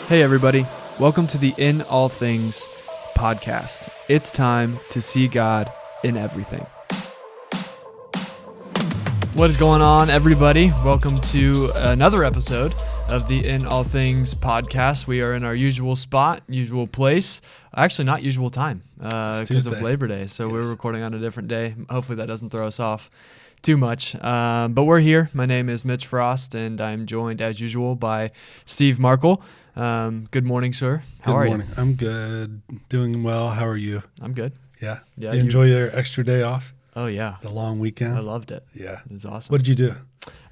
Hey everybody, welcome to the In All Things podcast. It's time to see God in everything. What is going on, everybody? Welcome to another episode of the In All Things podcast. We are in our usual spot, usual place. Actually, not usual time because of Labor Day. So We're recording on a different day. Hopefully that doesn't throw us off too much. But we're here. My name is Mitch Frost, and I'm joined, as usual, by Steve Markle. Good morning, sir. How are you? I'm good. Doing well. How are you? I'm good. Yeah? Yeah. You enjoy your extra day off? Oh, yeah. The long weekend? I loved it. Yeah. It was awesome. What did you do?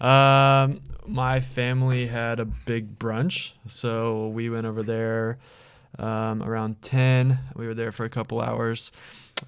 My family had a big brunch, so we went over there around 10. We were there for a couple hours.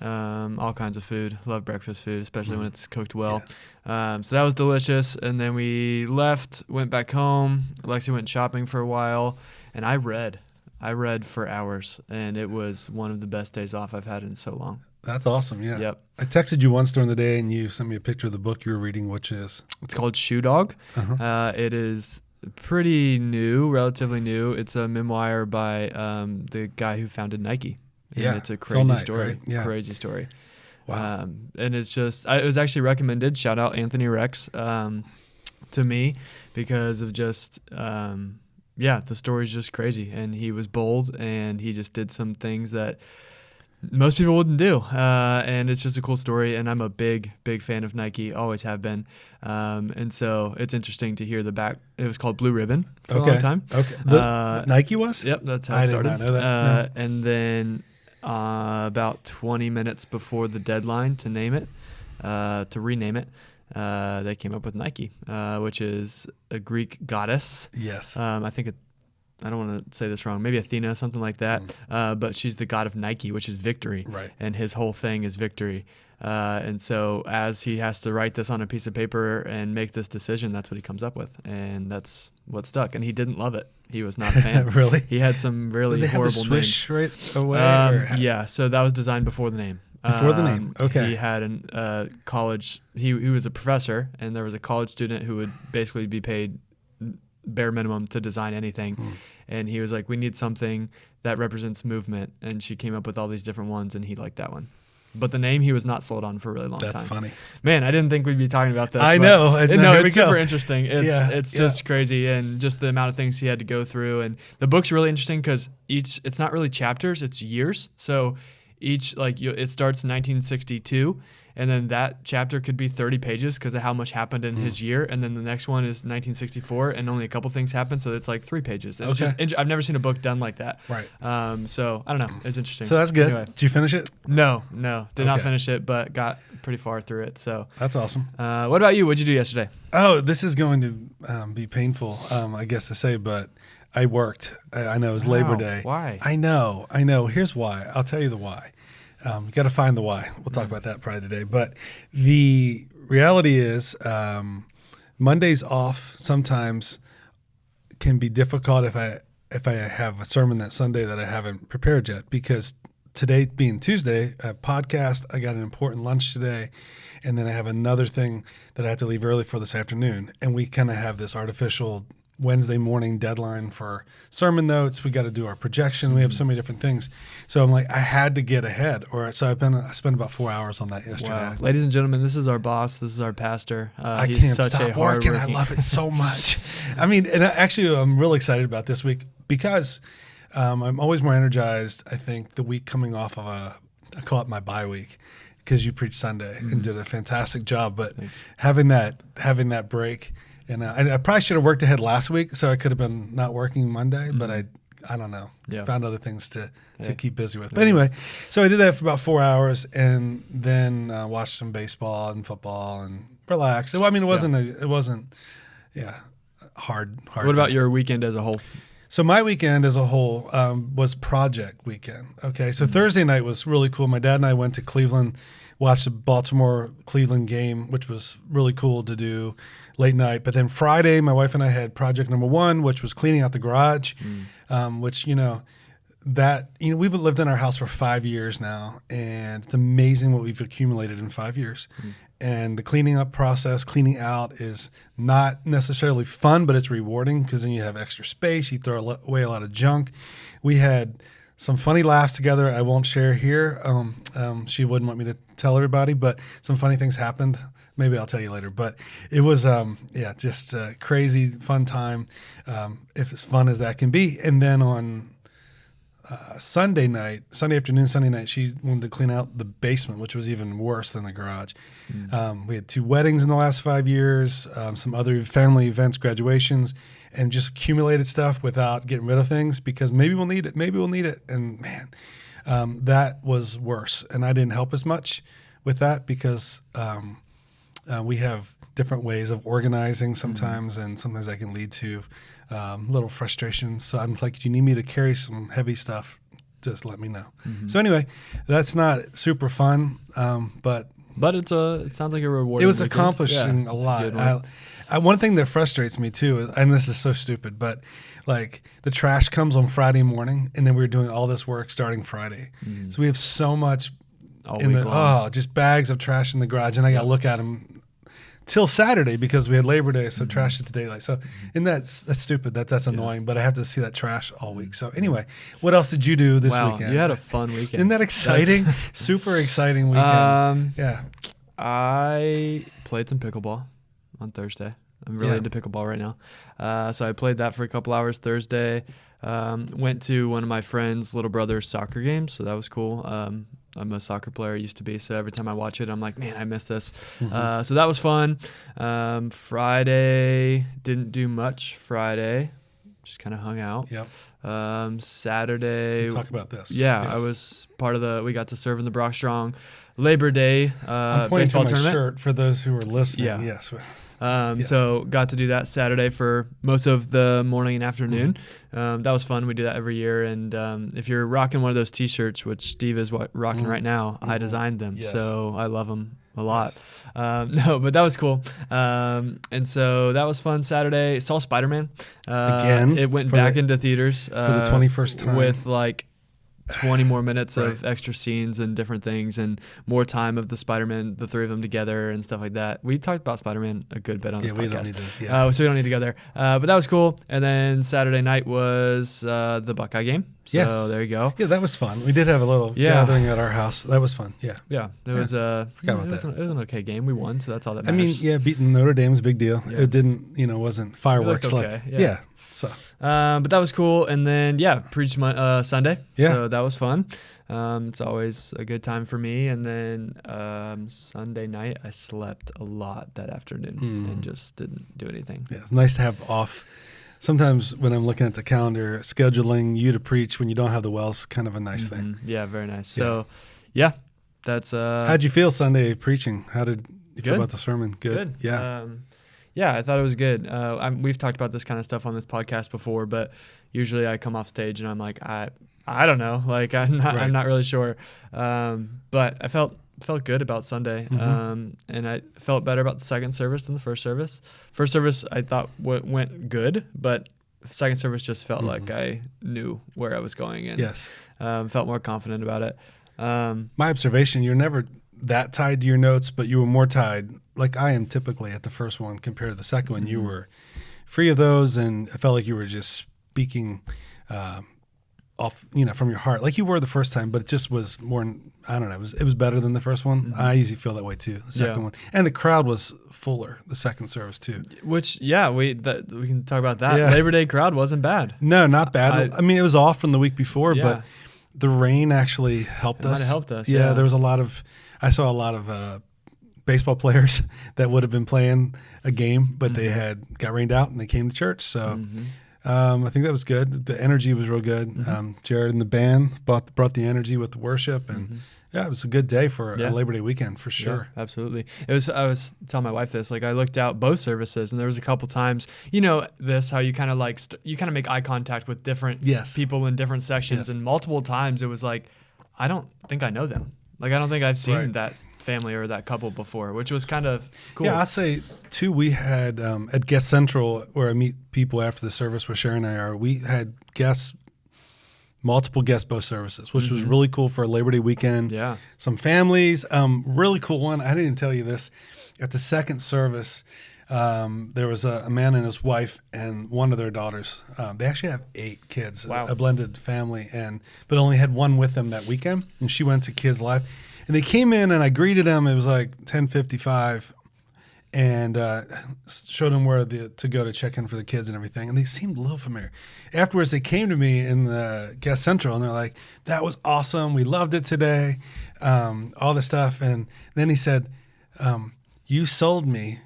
All kinds of food. Love breakfast food, especially when it's cooked well. Yeah. So that was delicious. And then we left, went back home. Alexi went shopping for a while, and I read for hours, and it was one of the best days off I've had in so long. That's awesome. Yeah. Yep. I texted you once during the day, and you sent me a picture of the book you were reading, which is? It's called Shoe Dog. It is pretty new, relatively new. It's a memoir by the guy who founded Nike. And it's a crazy story. Right? Yeah. Crazy story. Wow. And it's just, it was actually recommended. Shout out Anthony Rex to me because of just, the story's just crazy. And he was bold, and he just did some things that most people wouldn't do. And it's just a cool story. And I'm a big fan of Nike, always have been. And so it's interesting to hear the back. It was called Blue Ribbon for a long time. Okay. Nike was? Yep, that's how it started. I did not know that. No. And then about 20 minutes before the deadline to name it, to rename it, they came up with Nike, which is a Greek goddess. Yes. I don't want to say this wrong, maybe Athena, something like that. But she's the god of Nike, which is victory. Right. And his whole thing is victory. And so as he has to write this on a piece of paper and make this decision, that's what he comes up with. And that's what stuck. And he didn't love it. He was not a fan. Really? He had some really Did they horrible have the swish names. Right away? Yeah, so that was designed before the name. Before the name, okay. He had a college, he was a professor, and there was a college student who would basically be paid bare minimum to design anything. And he was like, we need something that represents movement. And she came up with all these different ones, and he liked that one. But the name he was not sold on for a really long time. That's funny. Man, I didn't think we'd be talking about this. I know. No, it's super interesting. It's just crazy, and just the amount of things he had to go through. And the book's really interesting because it's not really chapters, it's years. So each, it starts in 1962, and then that chapter could be 30 pages because of how much happened in his year. And then the next one is 1964, and only a couple things happened, so it's like 3 pages. And it's just, I've never seen a book done like that. Right. So I don't know. It's interesting. So that's good. Anyway. Did you finish it? No. Did not finish it, but got pretty far through it. So that's awesome. What about you? What'd you do yesterday? Oh, this is going to be painful, I guess to say, but I worked. I know it was Labor Day. Why? I know. Here's why. I'll tell you the why. You got to find the why. We'll talk about that probably today. But the reality is Mondays off sometimes can be difficult if I have a sermon that Sunday that I haven't prepared yet, because today being Tuesday, I have a podcast, I got an important lunch today, and then I have another thing that I have to leave early for this afternoon. And we kind of have this artificial Wednesday morning deadline for sermon notes. We got to do our projection. We have so many different things. So I'm like, I had to get ahead. I spent about 4 hours on that yesterday. Wow. Ladies and gentlemen, this is our boss. This is our pastor. I he's can't such stop a working. I love it so much. I mean, and actually I'm really excited about this week because I'm always more energized, I think, the week coming off of I call it my bye week, because you preached Sunday and did a fantastic job. But having that break, and I probably should have worked ahead last week, so I could have been not working Monday, but I don't know. Yeah. Found other things to keep busy with. But anyway, so I did that for about 4 hours, and then watched some baseball and football and relaxed. So, I mean, it wasn't hard. What about your weekend as a whole? So my weekend as a whole was project weekend. Okay, so Thursday night was really cool. My dad and I went to Cleveland, watched the Baltimore-Cleveland game, which was really cool to do late night. But then Friday, my wife and I had project number 1, which was cleaning out the garage, which, we've lived in our house for 5 years now, and it's amazing what we've accumulated in 5 years. and the cleaning up process, cleaning out is not necessarily fun, but it's rewarding because then you have extra space. You throw away a lot of junk. We had some funny laughs together. I won't share here. She wouldn't want me to tell everybody, but some funny things happened. Maybe I'll tell you later. But it was, just a crazy fun time, if as fun as that can be. And then on Sunday afternoon, Sunday night, she wanted to clean out the basement, which was even worse than the garage. We had 2 weddings in the last 5 years, some other family events, graduations, and just accumulated stuff without getting rid of things because maybe we'll need it. And man, that was worse. And I didn't help as much with that because we have different ways of organizing sometimes, and sometimes that can lead to little frustration. So I'm like, if you need me to carry some heavy stuff, just let me know. So anyway, that's not super fun, but it sounds like a rewarding. It was weekend. accomplishing a lot. One thing that frustrates me too, and this is so stupid, but like the trash comes on Friday morning, and then we're doing all this work starting Friday. So we have so much just bags of trash in the garage, and I got to look at them till Saturday because we had Labor Day, so trash is the daylight. So, and that's stupid. That's annoying, but I have to see that trash all week. So anyway, what else did you do this weekend? You had a fun weekend. Isn't that exciting? Super exciting weekend. I played some pickleball on Thursday. I'm really into pickleball right now. So I played that for a couple hours Thursday. Went to one of my friend's little brother's soccer games, so that was cool. I'm a soccer player, used to be, so every time I watch it, I'm like, man, I miss this. So that was fun. Friday, didn't do much Friday. Just kind of hung out. Saturday. We'll talk about this. Yeah, yes. I was part of we got to serve in the Brock Strong Labor Day I'm pointing baseball to my tournament. Shirt for those who are listening. Yeah. Yes. So got to do that Saturday for most of the morning and afternoon. That was fun. We do that every year. And if you're rocking one of those T-shirts, which Steve is rocking right now, I designed them. Yes. So I love them a lot. Yes. But that was cool. And so that was fun Saturday. Saw Spider-Man. Again? It went back into theaters. For the 21st time. With like 20 more minutes of extra scenes and different things and more time of the Spider-Man, the 3 of them together and stuff like that. We talked about Spider-Man a good bit on this podcast. We don't need to, so we don't need to go there. But that was cool. And then Saturday night was the Buckeye game. So there you go. Yeah, that was fun. We did have a little gathering at our house. That was fun. Yeah. Yeah. It was forgot about that. It was an okay game. We won, so that's all that matters. Beating Notre Dame is a big deal. Yeah. It didn't, wasn't fireworks okay. Yeah. So, but that was cool. And then, preached Sunday. Yeah. So that was fun. It's always a good time for me. And then Sunday night, I slept a lot that afternoon and just didn't do anything. Yeah, it's nice to have off. Sometimes when I'm looking at the calendar, scheduling you to preach when you don't have the wells, kind of a nice thing. Yeah, very nice. So, that's. How'd you feel Sunday preaching? How did you feel about the sermon? Good. Yeah. Yeah, I thought it was good. We've talked about this kind of stuff on this podcast before, but usually I come off stage and I'm like, I don't know, like I'm not really sure. But I felt good about Sunday, and I felt better about the second service than the first service. First service I thought went good, but second service just felt like I knew where I was going and felt more confident about it. My observation: you're never that tied to your notes, but you were more tied, like I am typically at the first one compared to the second one. You were free of those, and I felt like you were just speaking off, from your heart, like you were the first time, but it just was more, I don't know, it was better than the first one. I usually feel that way too, the second one. And the crowd was fuller, the second service too. Which, we can talk about that. Yeah. Labor Day crowd wasn't bad. No, not bad. I mean, it was off from the week before, but the rain actually helped us. It might have helped us. Yeah, there was I saw a lot of baseball players that would have been playing a game, but they got rained out and they came to church. So I think that was good. The energy was real good. Jared and the band brought the energy with the worship, and it was a good day for a Labor Day weekend for sure. Yeah, absolutely. I was telling my wife this, like I looked out both services and there was a couple times, how you kind of make eye contact with different people in different sections, and multiple times it was like, I don't think I know them. Like, I don't think I've seen that family or that couple before, which was kind of cool. Yeah, I'd say, too, we had at Guest Central, where I meet people after the service where Sharon and I are, we had guests multiple guest bow services, which was really cool for Labor Day weekend. Yeah. Some families, really cool one. I didn't tell you this. At the second service, there was a man and his wife and one of their daughters. They actually have 8 kids, Wow. a blended family, but only had one with them that weekend. And she went to Kids Live. And they came in and I greeted them. It was like 10:55. And showed them where to go to check in for the kids and everything. And they seemed a little familiar. Afterwards, they came to me in the guest central, and they're like, that was awesome. We loved it today, all this stuff. And then he said, you sold me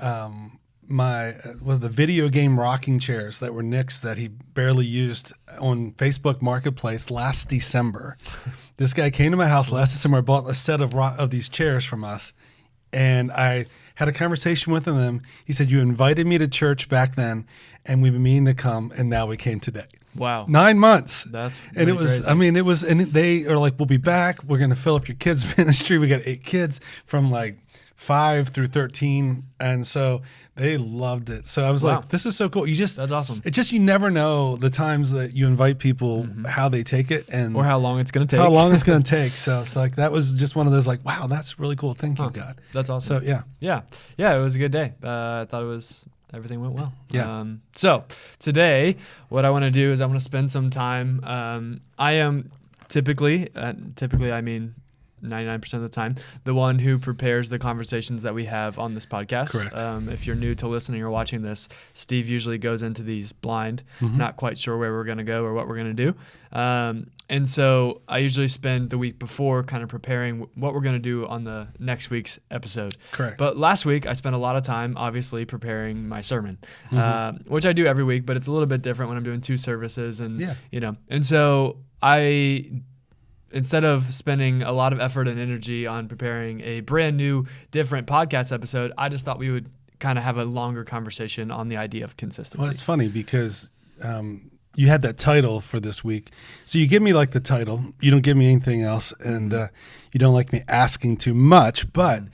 the video game rocking chairs that were Nick's that he barely used on Facebook Marketplace last December. This guy came to my house last December, bought a set of these chairs from us. And I had a conversation with him. He said, you invited me to church back then, and we've been meaning to come, and now we came today. Wow. 9 months. That's and it was, crazy. And they are like, we'll be back. We're going to fill up your kids' ministry. We got 8 kids from like 5 through 13. And so they loved it. So I was Wow. like, this is so cool. That's awesome. You never know the times that you invite people, how they take it, and Or how long it's going to take. how long it's going to take. So it's like, that was just one of those like, wow, that's really cool. Thank you, God. That's awesome. So yeah. Yeah, it was a good day. I thought everything went well. Yeah. So today, what I want to do is I want to spend some time. I am typically I mean 99% of the time, the one who prepares the conversations that we have on this podcast. Correct. If you're new to listening or watching this, Steve usually goes into these blind, not quite sure where we're going to go or what we're going to do. And so I usually spend the week before kind of preparing what we're going to do on the next week's episode. Correct. But last week I spent a lot of time, obviously, preparing my sermon, which I do every week, but it's a little bit different when I'm doing 2 services and so instead of spending a lot of effort and energy on preparing a brand new, different podcast episode, I just thought we would kind of have a longer conversation on the idea of consistency. Well, it's funny because you had that title for this week. So you give me like the title. You don't give me anything else. And you don't like me asking too much. But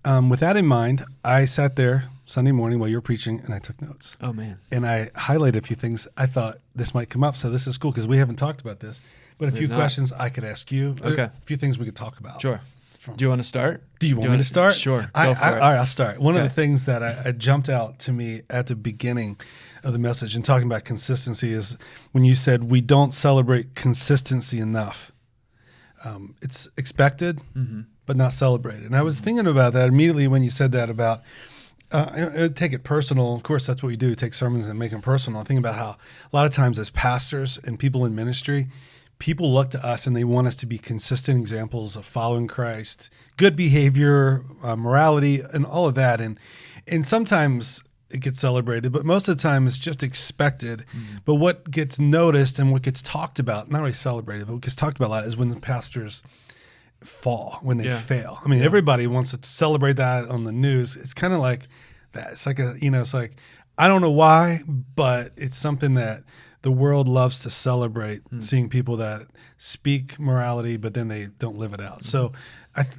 with that in mind, I sat there Sunday morning while you were preaching and I took notes. Oh, man. And I highlighted a few things. I thought this might come up. So this is cool because we haven't talked about this. But a few questions I could ask you. Okay. A few things we could talk about. Sure. Do you want to start? Do you want me to start? Sure. Go All for it. right, I'll start. One of the things that I jumped out to me at the beginning of the message and talking about consistency is when you said we don't celebrate consistency enough. It's expected, but not celebrated. And I was thinking about that immediately when you said that about take it personal. Of course, that's what we do, take sermons and make them personal. I think about how a lot of times as pastors and people in ministry, people look to us and they want us to be consistent examples of following Christ, good behavior, morality, and all of that. And sometimes it gets celebrated, but most of the time it's just expected. But what gets noticed and what gets talked about, not really celebrated, but what gets talked about a lot is when the pastors fall, when they fail. I mean, everybody wants to celebrate that on the news. It's kind of like that. It's like it's like, I don't know why, but it's something that the world loves to celebrate, seeing people that speak morality, but then they don't live it out. So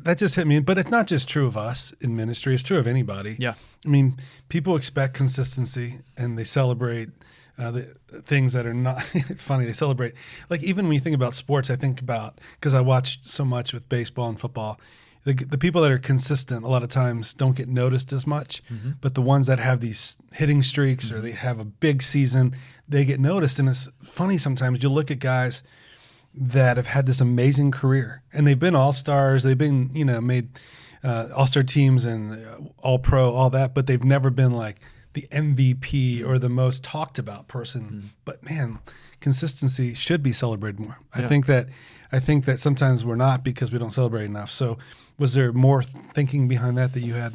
that just hit me. But it's not just true of us in ministry. It's true of anybody. Yeah. I mean, people expect consistency and they celebrate the things that are not funny. They celebrate. Like even when you think about sports, I think about, because I watch so much with baseball and football, the people that are consistent a lot of times don't get noticed as much, but the ones that have these hitting streaks or they have a big season, they get noticed. And it's funny sometimes you look at guys that have had this amazing career and they've been all-stars, they've been, made all-star teams and all-pro, all that, but they've never been like the MVP or the most talked about person. But man, consistency should be celebrated more. Yeah. I think that sometimes we're not because we don't celebrate enough. So was there more thinking behind that you had?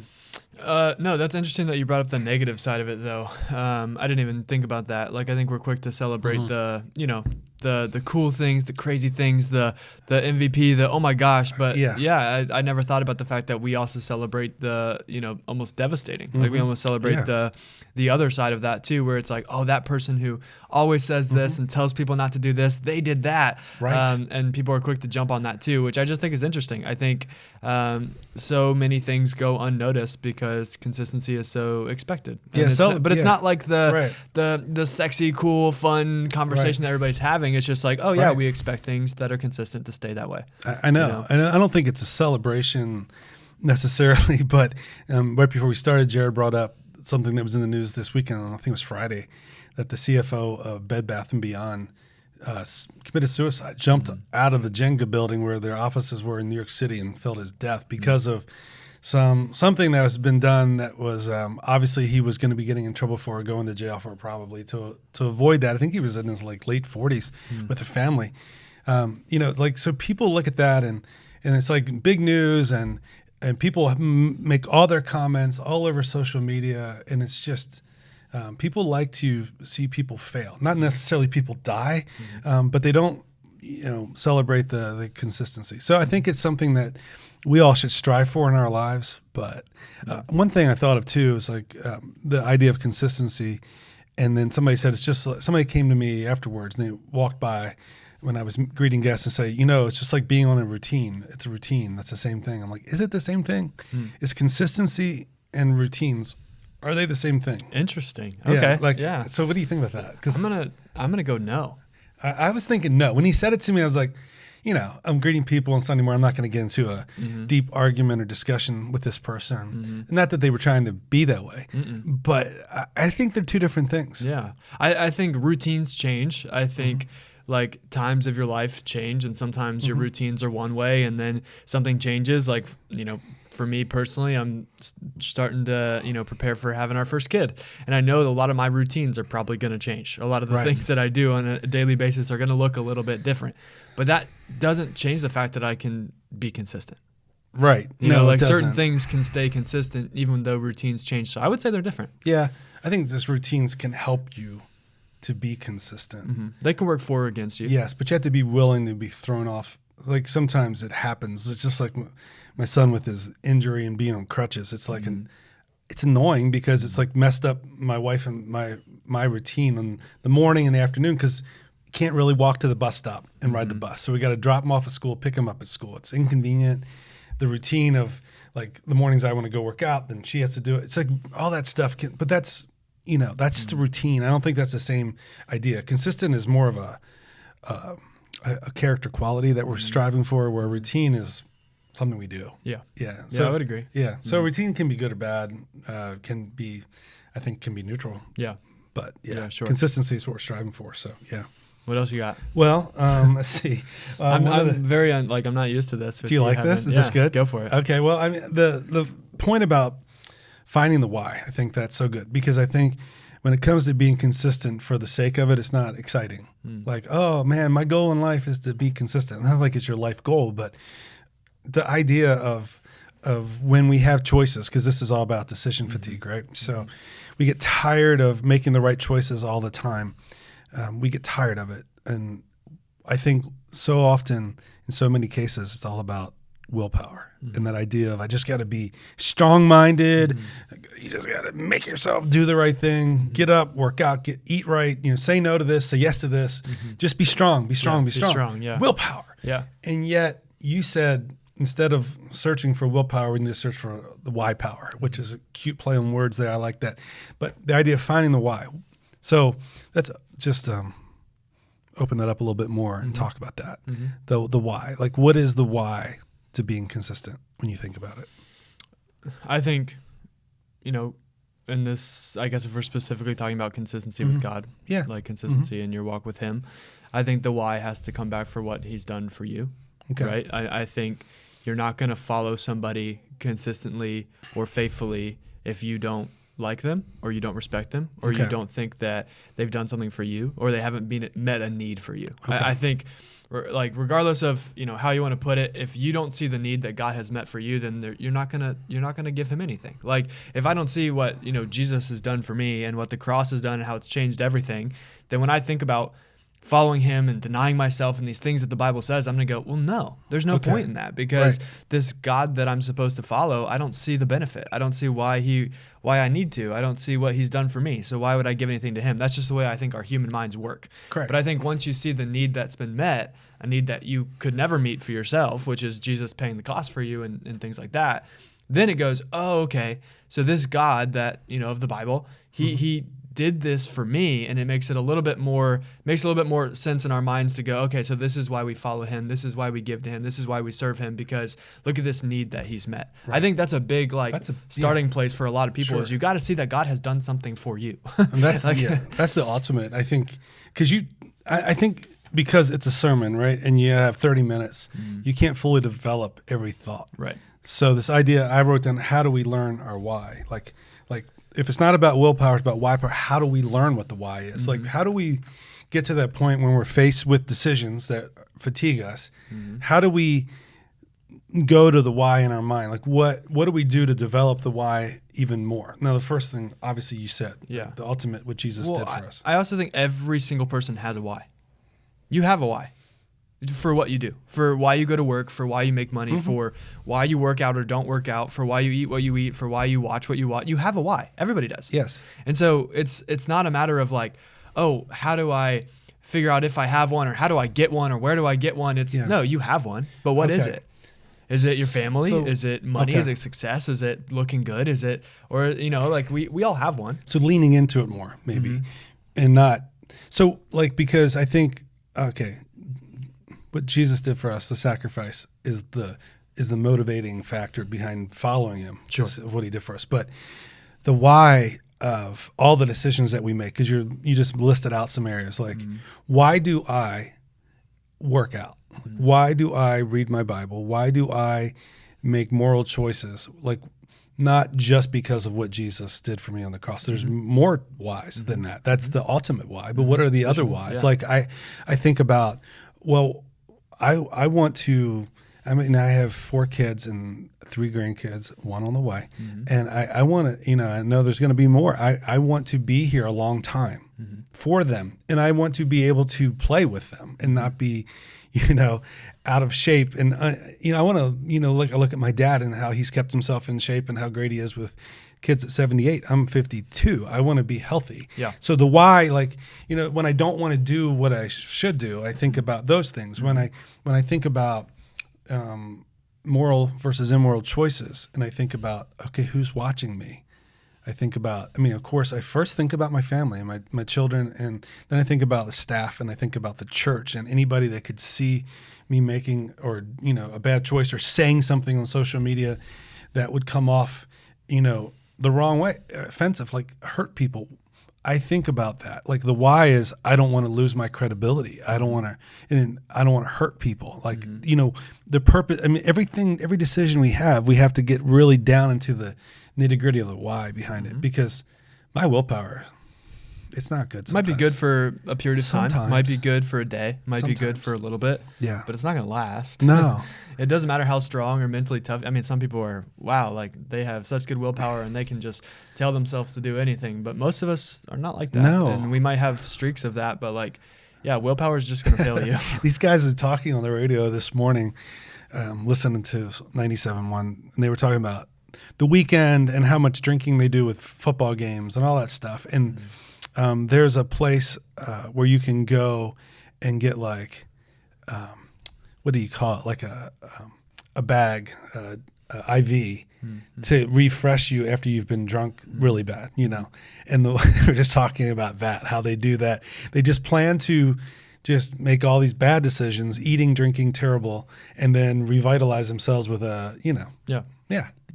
No, that's interesting that you brought up the negative side of it, though. I didn't even think about that. Like, I think we're quick to celebrate the cool things, the crazy things, the MVP, the oh my gosh. But I never thought about the fact that we also celebrate the almost devastating. Like we almost celebrate the other side of that too, where it's like, oh, that person who always says this and tells people not to do this, they did that, right? And people are quick to jump on that too, which I just think is interesting. I think so many things go unnoticed because consistency is so expected. And it's not like the sexy, cool, fun conversation that everybody's having. nothing. It's just like, oh yeah, Right. we expect things that are consistent to stay that way. I know. You know? And I don't think it's a celebration necessarily, but right before we started, Jared brought up something that was in the news this weekend, I think it was Friday, that the CFO of Bed Bath & Beyond committed suicide, jumped out of the Jenga building where their offices were in New York City and fell to his death because of something that has been done that was obviously he was going to be getting in trouble for, going to jail for, probably to avoid that. I think he was in his like late 40s with a family. So people look at that and it's like big news and people make all their comments all over social media, and it's just people like to see people fail. Not necessarily people die, but they don't celebrate the consistency. So I think it's something that we all should strive for in our lives. But one thing I thought of too is like the idea of consistency. And then somebody said, it's just like, somebody came to me afterwards and they walked by when I was greeting guests and say, it's just like being on a routine. It's a routine. That's the same thing. I'm like, is it the same thing? Is consistency and routines, are they the same thing? Interesting. Okay. Yeah. So what do you think about that? Because I'm gonna go no. I was thinking no. When he said it to me, I was like, I'm greeting people on Sunday morning. I'm not going to get into a deep argument or discussion with this person. Not that they were trying to be that way, but I think they're two different things. Yeah. I think routines change. I think like times of your life change, and sometimes your routines are one way and then something changes. Like, for me personally, I'm starting to, prepare for having our first kid. And I know that a lot of my routines are probably going to change. A lot of the things that I do on a daily basis are going to look a little bit different. But that doesn't change the fact that I can be consistent. Right. Certain things can stay consistent even though routines change. So I would say they're different. Yeah. I think this routines can help you to be consistent. They can work for or against you. Yes, but you have to be willing to be thrown off. Like sometimes it happens. It's just like my son with his injury and being on crutches. It's like it's annoying because it's like messed up my wife and my routine in the morning and the afternoon, because you can't really walk to the bus stop and ride the bus. So we got to drop him off at school, pick him up at school. It's inconvenient. The routine of like the mornings I want to go work out, then she has to do it. It's like all that stuff but that's that's just a routine. I don't think that's the same idea. Consistent is more of a character quality that we're striving for, where routine is something we do. Yeah. Yeah. So I would agree. Yeah. So routine can be good or bad. Can be neutral. Yeah. But yeah, sure. Consistency is what we're striving for. So yeah. What else you got? Well, let's see. I'm not used to this. Do you like this? Is this good? Go for it. Okay. Well, I mean, the point about finding the why, I think that's so good, because I think when it comes to being consistent for the sake of it, it's not exciting. Like, oh man, my goal in life is to be consistent. It sounds like it's your life goal, but the idea of when we have choices, because this is all about decision fatigue, right? So we get tired of making the right choices all the time. We get tired of it. And I think so often, in so many cases, it's all about willpower and that idea of I just got to be strong-minded. You just got to make yourself do the right thing, get up, work out, eat right, say no to this, say yes to this. Just be strong, be strong. Yeah. Willpower. Yeah. And yet you said, instead of searching for willpower, we need to search for the why power, which is a cute play on words there. I like that. But the idea of finding the why. So let's just open that up a little bit more and talk about that. The why. Like, what is the why to being consistent when you think about it? I think, in this, I guess if we're specifically talking about consistency with God, like consistency in your walk with Him, I think the why has to come back for what He's done for you. Okay. Right? I think you're not going to follow somebody consistently or faithfully if you don't like them, or you don't respect them, or you don't think that they've done something for you, or they haven't met a need for you. I think, like, regardless of how you want to put it, if you don't see the need that God has met for you, then you're not gonna give Him anything. Like, if I don't see what Jesus has done for me and what the cross has done and how it's changed everything, then when I think about following Him and denying myself and these things that the Bible says, I'm going to go, well, no, there's no point in that, because this God that I'm supposed to follow, I don't see the benefit. I don't see why I need to. I don't see what He's done for me. So why would I give anything to Him? That's just the way I think our human minds work. Correct. But I think once you see the need that's been met, a need that you could never meet for yourself, which is Jesus paying the cost for you and things like that, then it goes, oh, okay. So this God that, of the Bible, he did this for me, and it makes a little bit more sense in our minds to go, okay, so this is why we follow him. This is why we give to him. This is why we serve him, because look at this need that he's met. Right. I think that's a big starting place for a lot of people is you got to see that God has done something for you. And that's that's the ultimate, I think, because I think because it's a sermon, right? And you have 30 minutes, you can't fully develop every thought. Right. So this idea I wrote down, how do we learn our why? Like if it's not about willpower, it's about why power. How do we learn what the why is? Like, how do we get to that point when we're faced with decisions that fatigue us? How do we go to the why in our mind? Like, what do we do to develop the why even more? Now, the first thing, obviously, you said, the ultimate, what Jesus did for us. I also think every single person has a why. You have a why. For what you do, for why you go to work, for why you make money, for why you work out or don't work out, for why you eat what you eat, for why you watch what you watch. You have a why. Everybody does. Yes. And so it's not a matter of like, oh, how do I figure out if I have one, or how do I get one, or where do I get one? It's no, you have one. But what is it? Is it your family? Is it money? Is it success? Is it looking good? Is it, or like we all have one. So leaning into it more maybe, and not so like, because I think what Jesus did for us, the sacrifice, is the motivating factor behind following him, of what he did for us. But the why of all the decisions that we make, because you just listed out some areas, like why do I work out? Why do I read my Bible? Why do I make moral choices? Like, not just because of what Jesus did for me on the cross. There's more whys than that. That's the ultimate why. But what are the other whys? Like I think about, well, I want to, I have 4 kids and 3 grandkids, 1 on the way. And I want to, I know there's going to be more. I want to be here a long time for them. And I want to be able to play with them and not be, out of shape. And, I want to, look at my dad and how he's kept himself in shape and how great he is with kids at 78. I'm 52. I want to be healthy. Yeah. So the why, when I don't want to do what I should do, I think about those things. When I think about moral versus immoral choices, and I think about, okay, who's watching me? I think about, of course, I first think about my family and my children, and then I think about the staff, and I think about the church and anybody that could see me making or, a bad choice or saying something on social media that would come off, the wrong way, offensive, like hurt people. I think about that. Like the why is I don't want to lose my credibility. I don't want to hurt people. Like, the purpose, every decision we have to get really down into the nitty gritty of the why behind it, because my willpower, it's not good sometimes. Might be good for a period of time. Might be good for a day. Might be good for a little bit. Yeah. But it's not going to last. No. It doesn't matter how strong or mentally tough. Some people are, like they have such good willpower and they can just tell themselves to do anything. But most of us are not like that. No. And we might have streaks of that. But willpower is just going to fail you. These guys are talking on the radio this morning, listening to 97.1, and they were talking about the weekend and how much drinking they do with football games and all that stuff. And there's a place where you can go and get what do you call it? Like a bag, IV to refresh you after you've been drunk really bad, And we're just talking about that, how they do that. They just plan to just make all these bad decisions, eating, drinking, terrible, and then revitalize themselves with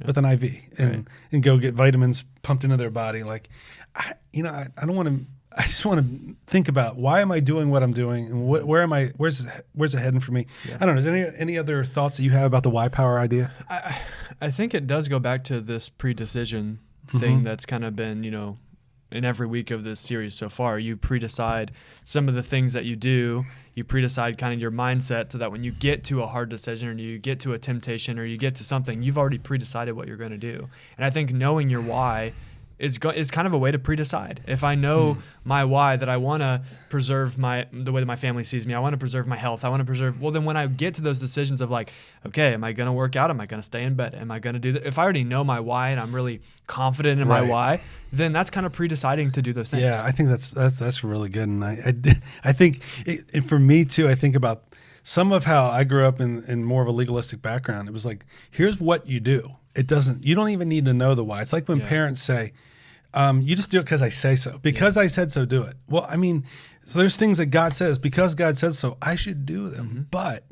with an IV and go get vitamins pumped into their body. Like, I don't want to. I just want to think about, why am I doing what I'm doing, and where am I? Where's it heading for me? Yeah. I don't know. Is there any other thoughts that you have about the why power idea? I think it does go back to this pre-decision thing that's kind of been, in every week of this series so far. You pre-decide some of the things that you do. You pre-decide kind of your mindset so that when you get to a hard decision, or you get to a temptation, or you get to something, you've already pre-decided what you're going to do. And I think knowing your why is kind of a way to pre-decide. If I know my why, that I want to preserve the way that my family sees me, I want to preserve my health, I want to preserve, well, then when I get to those decisions of like, okay, am I going to work out? Am I going to stay in bed? Am I going to do that? If I already know my why and I'm really confident in my why, then that's kind of pre-deciding to do those things. Yeah, I think that's really good. And I think for me too, I think about some of how I grew up in more of a legalistic background. It was like, here's what you do. It doesn't. You don't even need to know the why. It's like when parents say, "You just do it because I say so. Because I said so, do it." Well, I mean, so there's things that God says because God said so. I should do them, but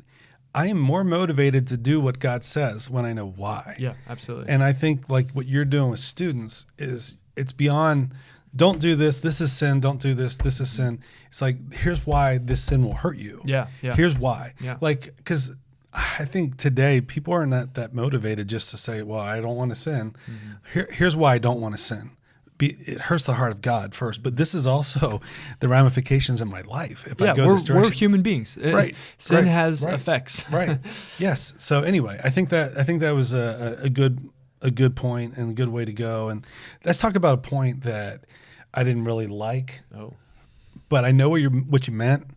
I am more motivated to do what God says when I know why. Yeah, absolutely. And I think like what you're doing with students is it's beyond. Don't do this. This is sin. Don't do this. This is sin. It's like, here's why this sin will hurt you. Yeah. Here's why. Yeah. Like, because I think today people are not that motivated just to say, well, I don't want to sin. Here's why I don't want to sin. It hurts the heart of God first, but this is also the ramifications in my life. If I go this direction, we're human beings. Right. Sin has effects. Right. Yes. So anyway, I think that was a good point and a good way to go. And let's talk about a point that I didn't really like. But I know what you meant,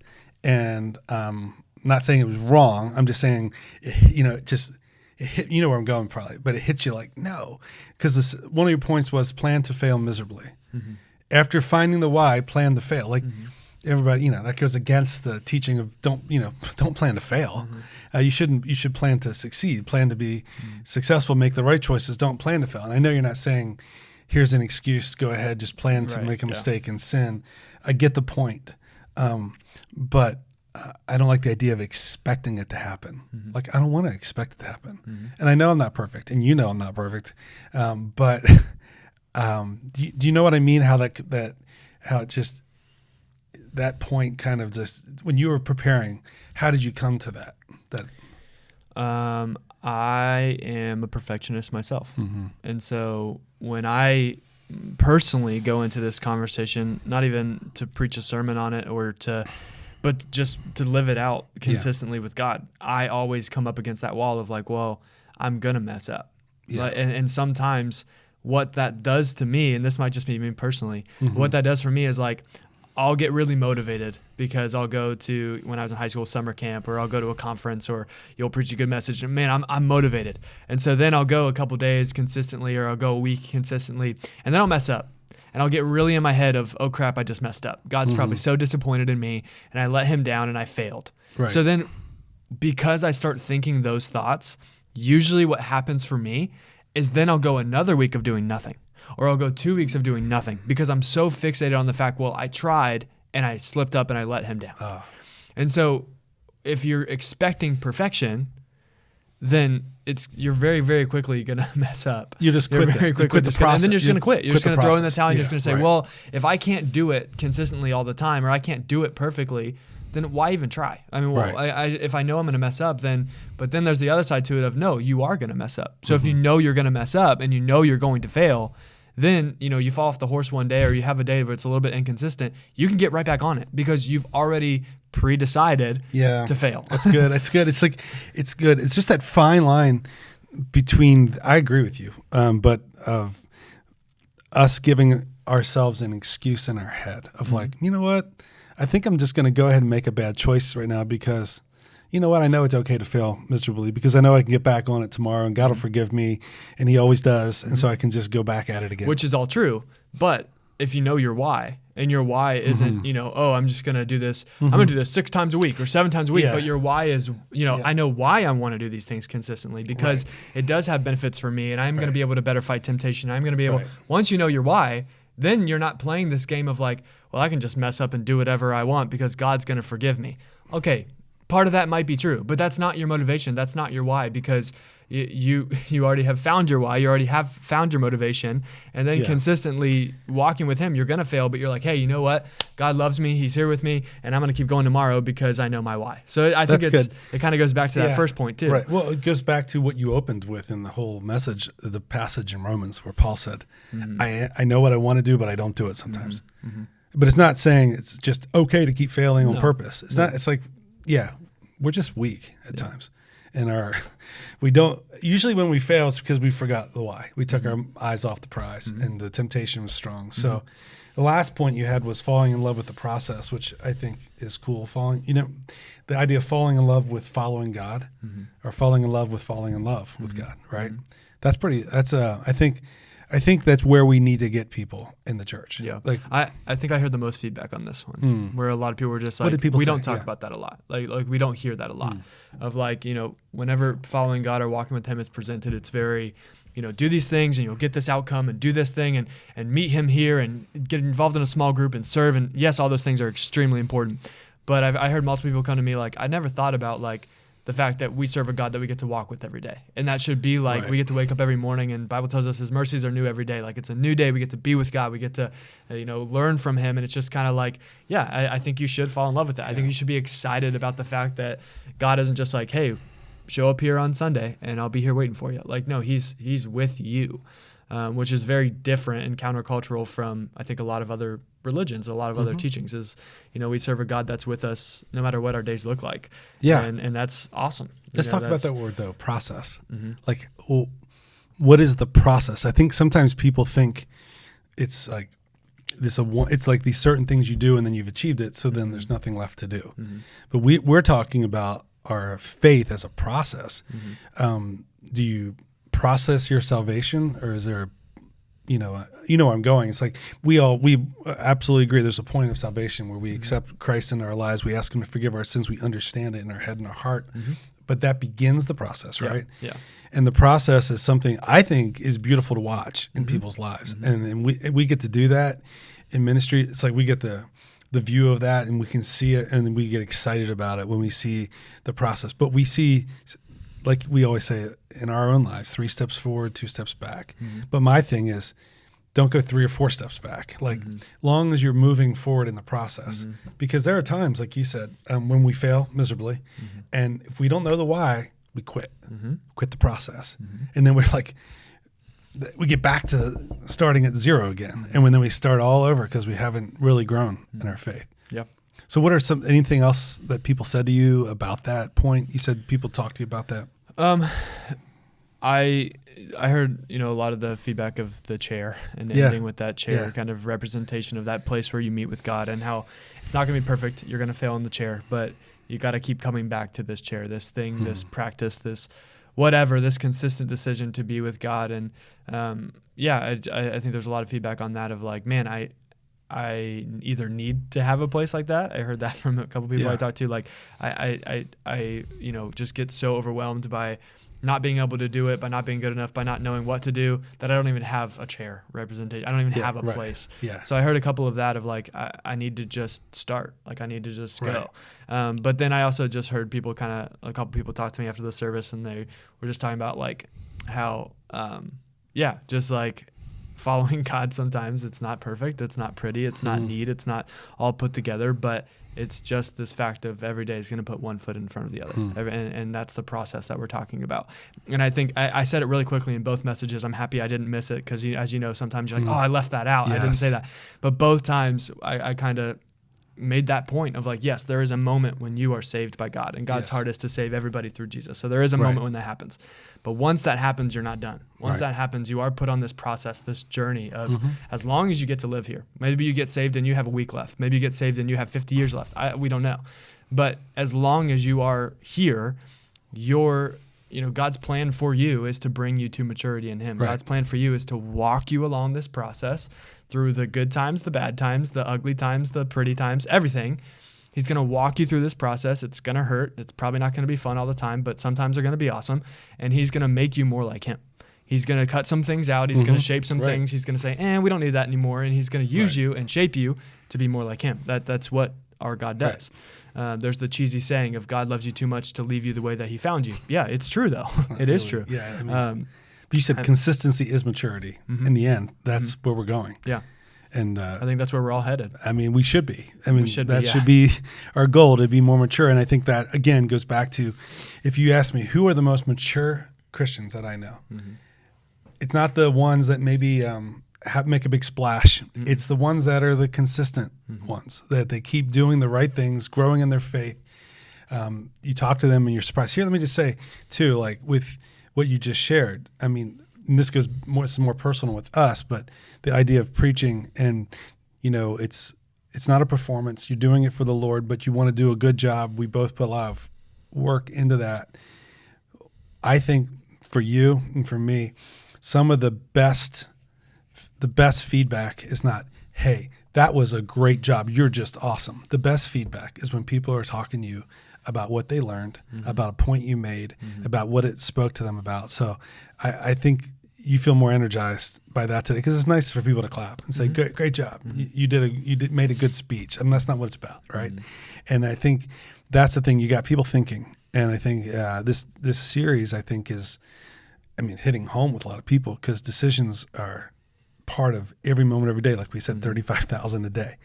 and not saying it was wrong. I'm just saying, it hit. You know where I'm going, probably, but it hits you like no, because one of your points was plan to fail miserably. After finding the why, plan to fail. Like everybody, that goes against the teaching of don't plan to fail. You should plan to succeed, plan to be successful, make the right choices. Don't plan to fail. And I know you're not saying, here's an excuse, go ahead, just plan to make a mistake and sin. I get the point. But I don't like the idea of expecting it to happen. Like, I don't want to expect it to happen. And I know I'm not perfect, and I'm not perfect. But do you know what I mean? How that point kind of just, when you were preparing, how did you come to that? I am a perfectionist myself. And so when I personally go into this conversation, not even to preach a sermon on it but just to live it out consistently with God, I always come up against that wall of like, well, I'm going to mess up. And sometimes what that does to me, and this might just be me personally, what that does for me is like, I'll get really motivated because I'll go to, when I was in high school, summer camp, or I'll go to a conference, or you'll preach a good message, and man, I'm motivated. And so then I'll go a couple days consistently, or I'll go a week consistently, and then I'll mess up. And I'll get really in my head of, oh crap, I just messed up. God's probably so disappointed in me, and I let him down and I failed. Right. So then because I start thinking those thoughts, usually what happens for me is then I'll go another week of doing nothing. Or I'll go 2 weeks of doing nothing because I'm so fixated on the fact, well, I tried and I slipped up and I let him down. And so if you're expecting perfection, then you're very, very quickly going to mess up. You just quit. Very quickly, the process. And then you're just going to quit. You're just going to throw in the towel and you're just going to say, well, if I can't do it consistently all the time, or I can't do it perfectly, then why even try? I mean, well, if I know I'm going to mess up, but then there's the other side to it of, no, you are going to mess up. So if you know you're going to mess up and you know you're going to fail, then, you fall off the horse one day, or you have a day where it's a little bit inconsistent, you can get right back on it because you've already pre-decided to fail. That's good. It's good. It's like, it's good. It's just that fine line between, I agree with you, but of us giving ourselves an excuse in our head of like, you know what? I think I'm just going to go ahead and make a bad choice right now because, you know what? I know it's okay to fail miserably because I know I can get back on it tomorrow and God will forgive me, and he always does. And so I can just go back at it again. Which is all true. But if you know your why, and your why isn't, oh, I'm just going to do this. I'm going to do this 6 times a week or 7 times a week. But your why is, I know why I want to do these things consistently because it does have benefits for me, and I'm going to be able to better fight temptation. I'm going to be able, once you know your why, then you're not playing this game of like, well, I can just mess up and do whatever I want because God's going to forgive me. Okay, part of that might be true, but that's not your motivation. That's not your why because you already have found your why. You already have found your motivation. And then consistently walking with him, you're going to fail, but you're like, hey, you know what? God loves me. He's here with me, and I'm going to keep going tomorrow because I know my why. So I think it kind of goes back to that first point too. Right. Well, it goes back to what you opened with in the whole message, the passage in Romans where Paul said, I know what I want to do, but I don't do it sometimes. But it's not saying it's just okay to keep failing on purpose. It's not, it's like, we're just weak at times. And we don't, usually when we fail, it's because we forgot the why. We took our eyes off the prize and the temptation was strong. So the last point you had was falling in love with the process, which I think is cool. The idea of falling in love with following God or falling in love with God, right? I think I think that's where we need to get people in the church. Yeah. Like, I think I heard the most feedback on this one, where a lot of people were just like, what did people we say? don't talk about that a lot. Like we don't hear that a lot of like, whenever following God or walking with him is presented, it's very, do these things and you'll get this outcome, and do this thing and meet him here and get involved in a small group and serve. And yes, all those things are extremely important. But I heard multiple people come to me like, I never thought about like the fact that we serve a God that we get to walk with every day. And that should be like, we get to wake up every morning, and the Bible tells us his mercies are new every day. Like it's a new day. We get to be with God. We get to, learn from him. And it's just kind of like, I think you should fall in love with that. I think you should be excited about the fact that God isn't just like, hey, show up here on Sunday and I'll be here waiting for you. Like, no, he's with you, which is very different and countercultural from, I think, a lot of other religions, a lot of other teachings is, we serve a God that's with us no matter what our days look like. Yeah. And that's awesome. Let's talk about that word though, process. Like, what is the process? I think sometimes people think it's like it's like these certain things you do and then you've achieved it, so then there's nothing left to do. But we're talking about our faith as a process. Do you process your salvation, or is there where I'm going? It's like we absolutely agree there's a point of salvation where we accept Christ in our lives, we ask him to forgive our sins, we understand it in our head and our heart, but that begins the process, right? Yeah. And the process is something I think is beautiful to watch in people's lives, and we get to do that in ministry. It's like we get the view of that, and we can see it, and we get excited about it when we see the process. But we see, like we always say in our own lives, 3 steps forward, 2 steps back. But my thing is, don't go 3 or 4 steps back. Like, long as you're moving forward in the process, because there are times, like you said, when we fail miserably, and if we don't know the why, we quit the process. And then we're like, we get back to starting at 0 again. And then we start all over because we haven't really grown in our faith. Yep. So what are anything else that people said to you about that point? You said people talked to you about that. I heard, a lot of the feedback of the chair and ending with that chair, kind of representation of that place where you meet with God, and how it's not going to be perfect. You're going to fail in the chair, but you got to keep coming back to this chair, this thing, this practice, this whatever, this consistent decision to be with God. And I think there's a lot of feedback on that of like, man, I either need to have a place like that. I heard that from a couple people I talked to. Like I just get so overwhelmed by not being able to do it, by not being good enough, by not knowing what to do, that I don't even have a chair representation. I don't even have a place. Yeah. So I heard a couple of that of like, I need to just start. Like I need to just go. But then I also just heard a couple people talk to me after the service, and they were just talking about like how, just like following God, sometimes it's not perfect. It's not pretty. It's not neat. It's not all put together, but it's just this fact of every day is going to put one foot in front of the other. And that's the process that we're talking about. And I think I said it really quickly in both messages. I'm happy I didn't miss it, because as you know, sometimes you're like, I left that out. Yes. I didn't say that. But both times I kind of made that point of like, yes, there is a moment when you are saved by God, and God's heart is to save everybody through Jesus. So there is a moment when that happens. But once that happens, you're not done. Once that happens, you are put on this process, this journey of as long as you get to live here. Maybe you get saved and you have a week left. Maybe you get saved and you have 50 years left. We don't know. But as long as you are here, God's plan for you is to bring you to maturity in him. God's plan for you is to walk you along this process through the good times, the bad times, the ugly times, the pretty times, everything. He's going to walk you through this process. It's going to hurt. It's probably not going to be fun all the time, but sometimes they're going to be awesome. And he's going to make you more like him. He's going to cut some things out. He's going to shape some things. He's going to say, we don't need that anymore. And he's going to use you and shape you to be more like him. That's what our God does. There's the cheesy saying of God loves you too much to leave you the way that he found you. Yeah, it's true though. It is true. Yeah. I mean, but you said consistency is maturity. In the end, that's where we're going. Yeah. And I think that's where we're all headed. I mean, we should be. Should be our goal, to be more mature. And I think that, again, goes back to, if you ask me, who are the most mature Christians that I know? It's not the ones that maybe make a big splash. It's the ones that are the consistent ones, that they keep doing the right things, growing in their faith. You talk to them and you're surprised. Here, let me just say, too, like with what you just shared, I mean, and this goes more personal with us, but the idea of preaching, and it's not a performance. You're doing it for the Lord, but you want to do a good job. We both put a lot of work into that. I think for you and for me, some of the best the best feedback is not, hey, that was a great job, you're just awesome. The best feedback is when people are talking to you about what they learned, about a point you made, about what it spoke to them about. So I think you feel more energized by that today, because it's nice for people to clap and say, great job. You made a good speech. I mean, that's not what it's about, right? And I think that's the thing. You got people thinking. And I think this series, I think, is, hitting home with a lot of people, because decisions are part of every moment, every day. Like we said, 35,000 a day.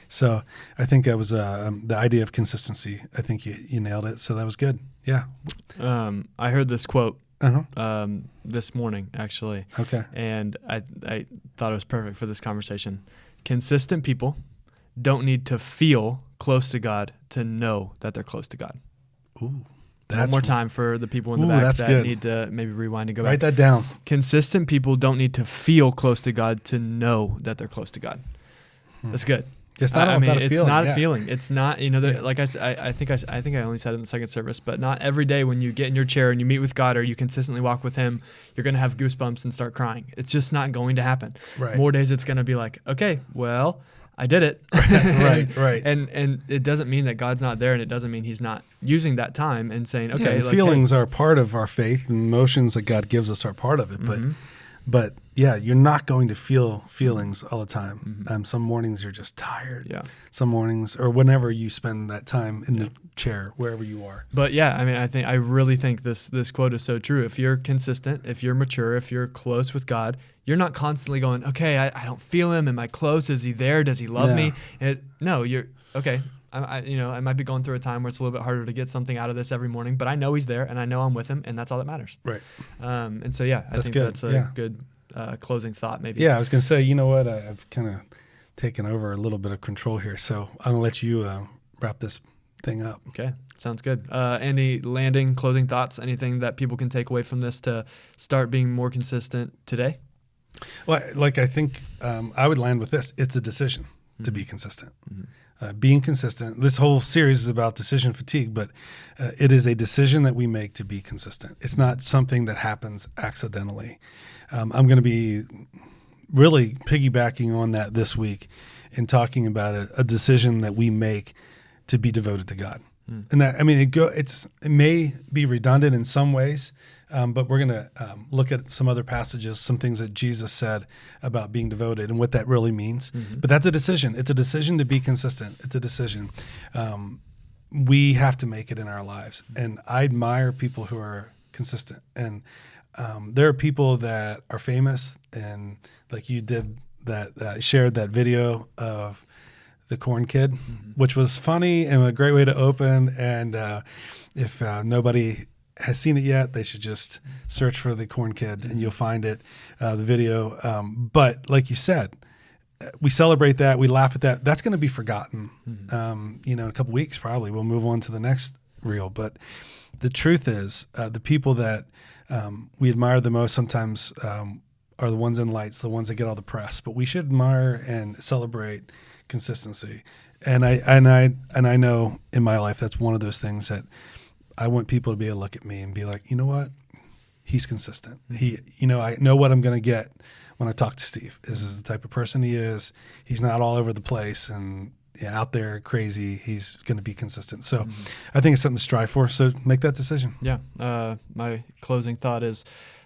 So I think that was the idea of consistency. I think you nailed it. So that was good. Yeah. I heard this quote this morning, actually. Okay. And I thought it was perfect for this conversation. Consistent people don't need to feel close to God to know that they're close to God. Ooh. One more time for the people in the back that good. need to maybe rewind and go back. Write that down. Consistent people don't need to feel close to God to know that they're close to God. That's good. It's not about a feeling. It's not a feeling. It's not, like I think I only said it in the second service, but not every day when you get in your chair and you meet with God or you consistently walk with Him, you're going to have goosebumps and start crying. It's just not going to happen. Right. More days it's going to be like, okay, well, I did it. Right. And it doesn't mean that God's not there, and it doesn't mean He's not using that time and saying, okay. Yeah, feelings are part of our faith, and emotions that God gives us are part of it. But yeah, you're not going to feel feelings all the time. Some mornings you're just tired. Yeah. Some mornings, or whenever you spend that time in the chair, wherever you are. But yeah, I really think this quote is so true. If you're consistent, if you're mature, if you're close with God, you're not constantly going, okay, I don't feel Him. Am I close? Is He there? Does He love me? No, you're okay. I might be going through a time where it's a little bit harder to get something out of this every morning, but I know He's there, and I know I'm with Him, and that's all that matters. Right. And so yeah, I think that's a good closing thought. Maybe. Yeah, I was gonna say, you know what? I've kind of taken over a little bit of control here, so I'm gonna let you wrap this thing up. Okay, sounds good. Any landing, closing thoughts? Anything that people can take away from this to start being more consistent today? Well, I think I would land with this. It's a decision to be consistent. Being consistent. This whole series is about decision fatigue, but it is a decision that we make to be consistent. It's not something that happens accidentally. I'm going to be really piggybacking on that this week and talking about a decision that we make to be devoted to God. And that, it may be redundant in some ways, but we're going to look at some other passages, some things that Jesus said about being devoted and what that really means. But that's a decision. It's a decision to be consistent. It's a decision. We have to make it in our lives. And I admire people who are consistent. And there are people that are famous, and like you did that, shared that video of the corn kid, which was funny and a great way to open. And if nobody has seen it yet, they should just search for the corn kid and you'll find it, the video. But like you said, we celebrate that, we laugh at that. That's going to be forgotten. In a couple weeks, probably we'll move on to the next reel. But the truth is, the people that we admire the most sometimes are the ones in lights, the ones that get all the press. But we should admire and celebrate consistency. And I know in my life that's one of those things that I want people to be able to look at me and be like, you know what? He's consistent. I know what I'm going to get when I talk to Steve. This is the type of person he is. He's not all over the place and out there crazy. He's going to be consistent. So I think it's something to strive for. So make that decision. Yeah. My closing thought is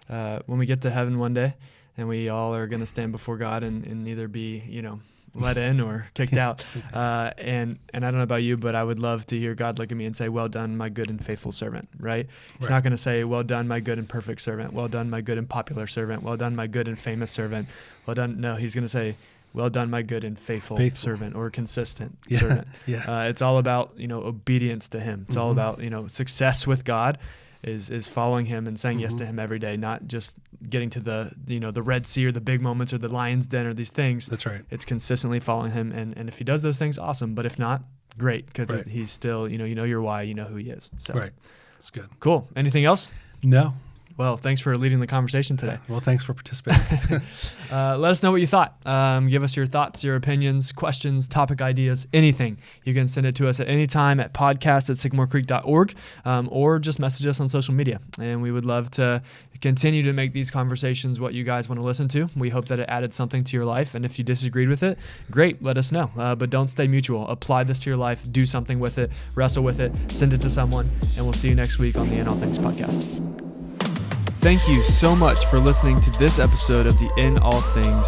when we get to heaven one day and we all are going to stand before God and either be, let in or kicked out. And I don't know about you, but I would love to hear God look at me and say, well done, my good and faithful servant, right? He's not going to say, well done, my good and perfect servant. Well done, my good and popular servant. Well done, my good and famous servant. Well done. No, He's going to say, well done, my good and faithful servant, or consistent servant. It's all about, obedience to Him. It's all about, success with God is following Him and saying yes to Him every day, not just getting to the Red Sea or the big moments or the lion's den or these things. That's right. It's consistently following Him. And if He does those things, awesome. But if not, great. Because He's still, you know your why, you know who He is. So. Right. That's good. Cool. Anything else? No. Well, thanks for leading the conversation today. Well, thanks for participating. Let us know what you thought. Give us your thoughts, your opinions, questions, topic ideas, anything. You can send it to us at any time at podcast@sycamorecreek.org, or just message us on social media. And we would love to continue to make these conversations what you guys want to listen to. We hope that it added something to your life. And if you disagreed with it, great, let us know. But don't stay mutual. Apply this to your life. Do something with it. Wrestle with it. Send it to someone. And we'll see you next week on the In All Things podcast. Thank you so much for listening to this episode of the In All Things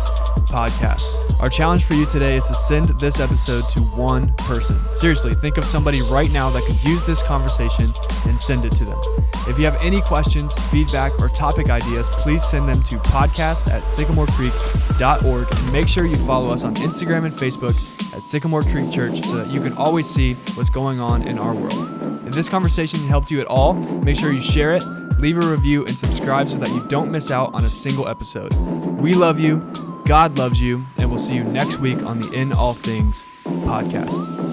podcast. Our challenge for you today is to send this episode to one person. Seriously, think of somebody right now that could use this conversation and send it to them. If you have any questions, feedback, or topic ideas, please send them to podcast@sycamorecreek.org, and make sure you follow us on Instagram and Facebook at Sycamore Creek Church so that you can always see what's going on in our world. If this conversation helped you at all, make sure you share it, leave a review, and subscribe so that you don't miss out on a single episode. We love you, God loves you, and we'll see you next week on the In All Things podcast.